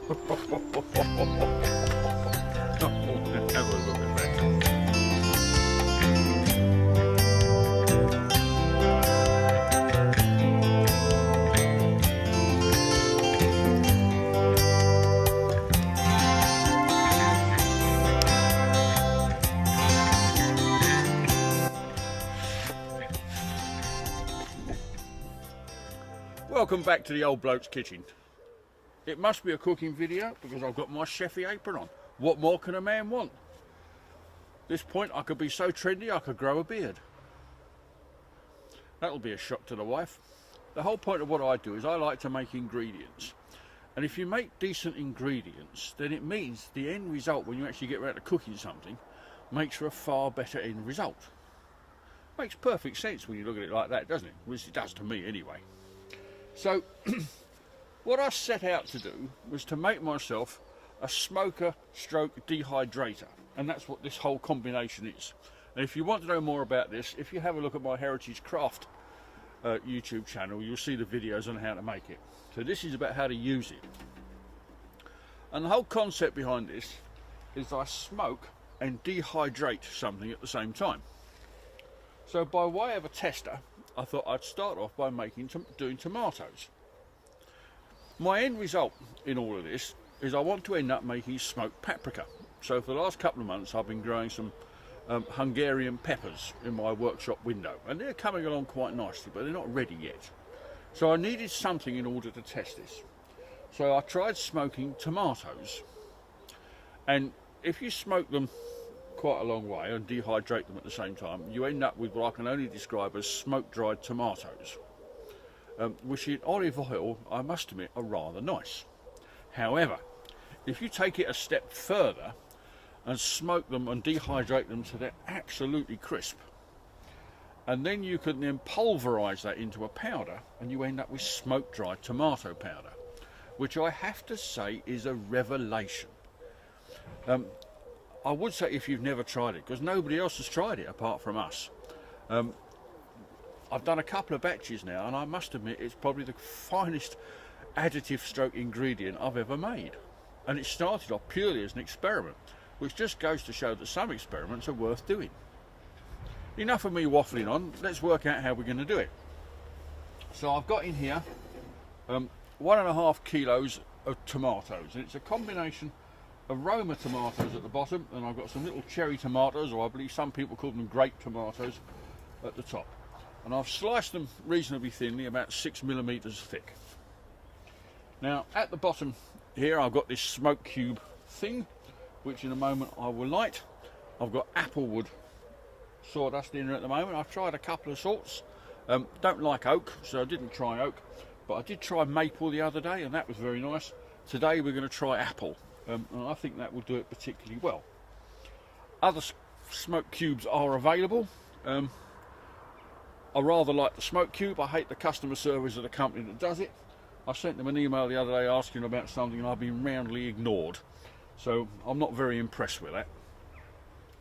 Have a look at that. Welcome back to the old bloke's kitchen. It must be a cooking video because I've got my chefy apron on. What more can a man want? At this point I could be so trendy I could grow a beard. That'll be a shock to the wife. The whole point of what I do is I like to make ingredients. And if you make decent ingredients, then it means the end result when you actually get around to cooking something makes for a far better end result. Makes perfect sense when you look at it like that, doesn't it? At least it does to me anyway. So what I set out to do was to make myself a smoker stroke dehydrator, and that's what this whole combination is. And if you want to know more about this, if you have a look at my Heritage Craft YouTube channel, you'll see the videos on how to make it. So this is about how to use it. And the whole concept behind this is I smoke and dehydrate something at the same time. So by way of a tester, I thought I'd start off by doing tomatoes. My end result in all of this is I want to end up making smoked paprika. So for the last couple of months I've been growing some Hungarian peppers in my workshop window, and they're coming along quite nicely, but they're not ready yet. So I needed something in order to test this. So I tried smoking tomatoes, and if you smoke them quite a long way and dehydrate them at the same time, you end up with what I can only describe as smoke dried tomatoes, which in olive oil I must admit are rather nice. However, if you take it a step further and smoke them and dehydrate them so they're absolutely crisp, and then you can then pulverize that into a powder, and you end up with smoke dried tomato powder, which I have to say is a revelation. I would say if you've never tried it, because nobody else has tried it apart from us. I've done a couple of batches now, and I must admit it's probably the finest additive stroke ingredient I've ever made. And it started off purely as an experiment, which just goes to show that some experiments are worth doing. Enough of me waffling on, let's work out how we're going to do it. So I've got in here 1.5 kilos of tomatoes, and it's a combination of Roma tomatoes at the bottom, and I've got some little cherry tomatoes, or I believe some people call them grape tomatoes, at the top. And I've sliced them reasonably thinly, about 6 millimeters thick. Now at the bottom here I've got this smoke cube thing, which in a moment I will light. I've got applewood sawdust in there at the moment. I've tried a couple of sorts. Don't like oak, so I didn't try oak, but I did try maple the other day, and that was very nice. Today we're going to try apple. And I think that will do it particularly well. Other smoke cubes are available. I rather like the smoke cube. I hate the customer service of the company that does it. I sent them an email the other day asking about something, and I've been roundly ignored. So I'm not very impressed with that.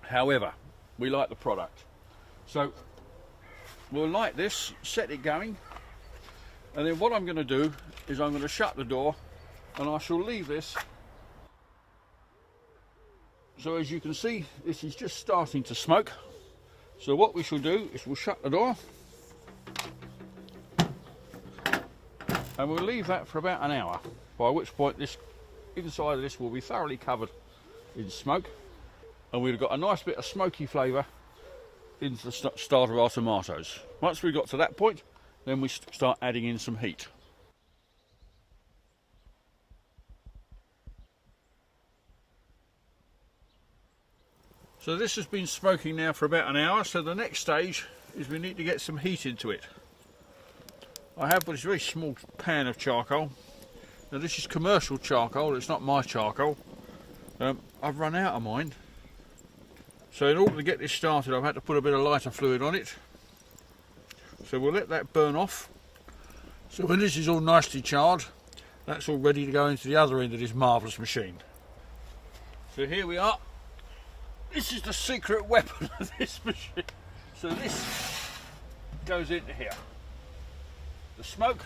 However, we like the product. So we'll light this, set it going, and then what I'm going to do is I'm going to shut the door, and I shall leave this. So as you can see, this is just starting to smoke. So what we shall do is we'll shut the door, and we'll leave that for about an hour, by which point this inside of this will be thoroughly covered in smoke, and we've got a nice bit of smoky flavour into the start of our tomatoes. Once we got to that point, then we start adding in some heat. So this has been smoking now for about an hour, so the next stage is we need to get some heat into it. I have this very small pan of charcoal. Now this is commercial charcoal, it's not my charcoal. I've run out of mine. So in order to get this started, I've had to put a bit of lighter fluid on it. So we'll let that burn off. So when this is all nicely charred, that's all ready to go into the other end of this marvellous machine. So here we are. This is the secret weapon of this machine. So this goes into here. The smoke,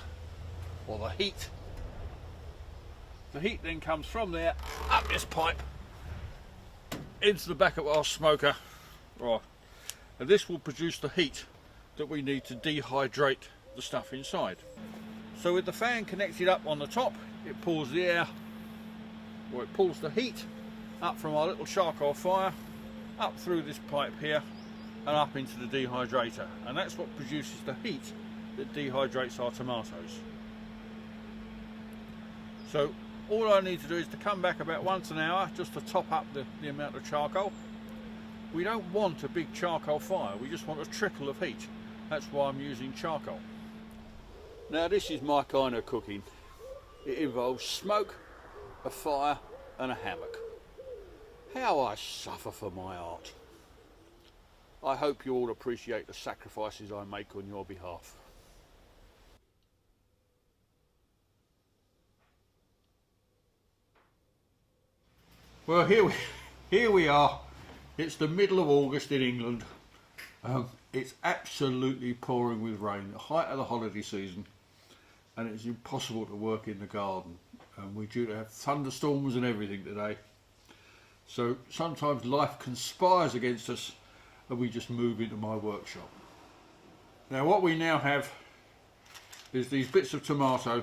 or the heat, The heat then comes from there up this pipe into the back of our smoker, right, and this will produce the heat that we need to dehydrate the stuff inside. So with the fan connected up on the top, it pulls the air, or it pulls the heat up from our little charcoal fire up through this pipe here and up into the dehydrator, and that's what produces the heat that dehydrates our tomatoes. So all I need to do is to come back about once an hour just to top up the amount of charcoal. We don't want a big charcoal fire, we just want a trickle of heat. That's why I'm using charcoal. Now this is my kind of cooking. It involves smoke, a fire and a hammock. How I suffer for my art. I hope you all appreciate the sacrifices I make on your behalf. Well, here we are. It's the middle of August in England. It's absolutely pouring with rain, the height of the holiday season, and it's impossible to work in the garden. We're due to have thunderstorms and everything today. So sometimes life conspires against us and we just move into my workshop. Now what we now have is these bits of tomato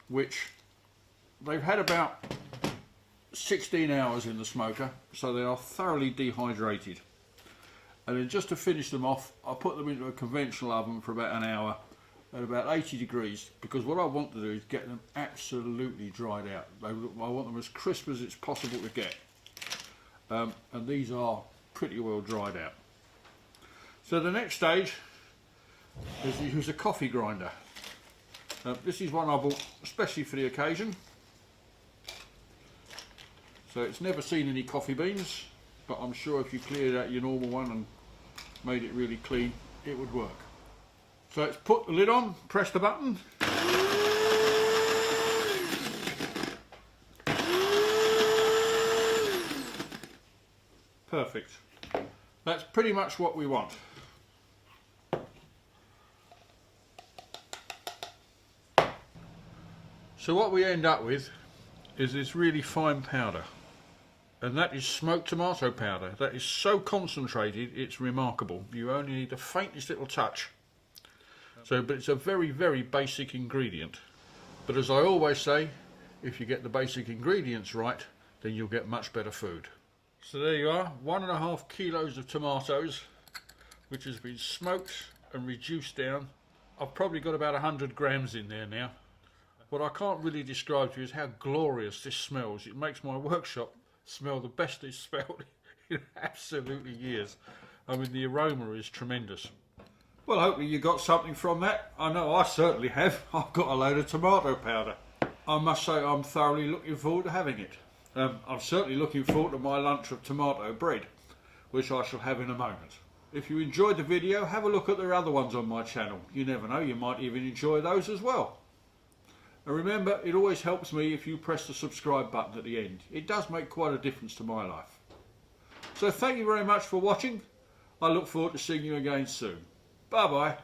which they've had about 16 hours in the smoker, so they are thoroughly dehydrated. And then just to finish them off, I put them into a conventional oven for about an hour at about 80 degrees, because what I want to do is get them absolutely dried out. I want them as crisp as it's possible to get. And these are pretty well dried out. So the next stage is to use a coffee grinder. This is one I bought especially for the occasion. So it's never seen any coffee beans, but I'm sure if you cleared out your normal one and made it really clean, it would work. So let's put the lid on, press the button. Perfect. That's pretty much what we want. So what we end up with is this really fine powder. And that is smoked tomato powder. That is so concentrated, it's remarkable. You only need the faintest little touch. But it's a very, very basic ingredient. But as I always say, if you get the basic ingredients right, then you'll get much better food. So there you are, 1.5 kilos of tomatoes, which has been smoked and reduced down. I've probably got about 100 grams in there now. What I can't really describe to you is how glorious this smells. It makes my workshop smell the best it's smelled in absolutely years. I mean, the aroma is tremendous. Well, hopefully you got something from that. I know I certainly have. I've got a load of tomato powder. I must say I'm thoroughly looking forward to having it. I'm certainly looking forward to my lunch of tomato bread, which I shall have in a moment. If you enjoyed the video, have a look at the other ones on my channel. You never know, you might even enjoy those as well. And remember, it always helps me if you press the subscribe button at the end. It does make quite a difference to my life. So thank you very much for watching. I look forward to seeing you again soon. Bye bye.